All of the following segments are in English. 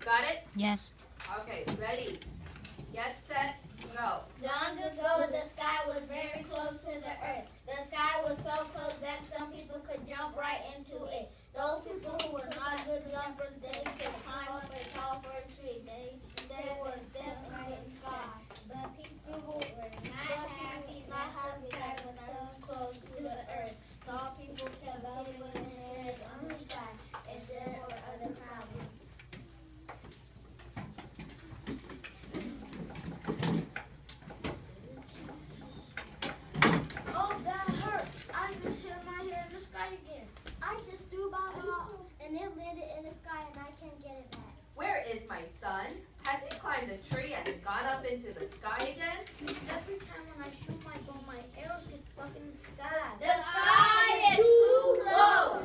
Got it? Yes. Okay, ready, get set, go. Long ago, the sky was very close to the earth. The sky was so close that some people could jump right into it. Those people who were not good jumpers, they could climb up a tall fir tree. They were step right in the sky. But people who were not happy, the sky was so close to the earth. Tall people kept bumping their heads on the sky if there were other problems. Oh, that hurts. I just hit my head in the sky again. I just threw my ball and it landed in the sky and I can't get it back. Where is my son? Has he climbed a tree and got up into the sky again? Every time when I shoot my ball, my arrows get stuck in the sky. The sky is too low.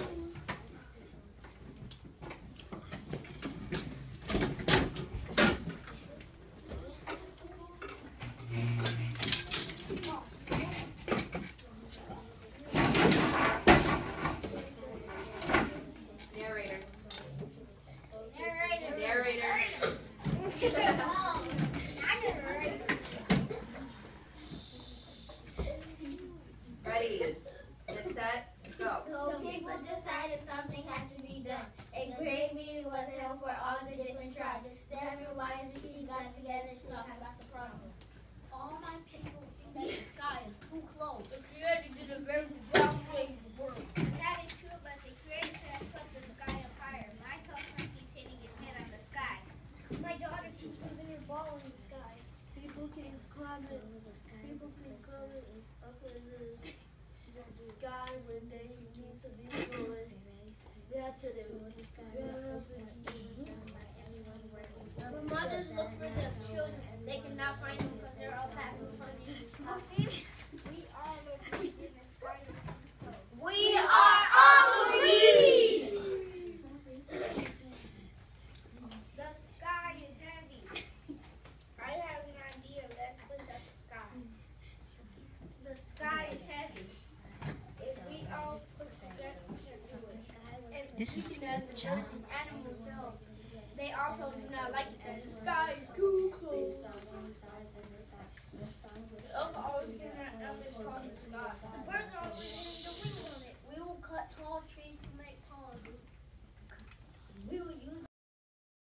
Ready, get set, go. So people decided something had to be done. A great meeting was held for all the different tribes. Seven wise and she got together to talk about the problem. All my people think that the sky is too close. The Creator did a very good job creating the world. That is true, but the Creator should have put the sky up higher. My tall son keeps hitting his head on the sky. My daughter keeps losing her ball in the sky. People can climb it. People can climb it up in the sky when they need to be going. They have to do. When mothers look for their children, they cannot find them because they're all having fun using smoking. We all look for in the sky. We are all agreed. The sky is heavy. I have an idea. Let's push up the sky. The sky is heavy. If we all put together, we can do it. And This is we to can get ask the the child. birds and animals to help. They also do not like it that the sky is too close.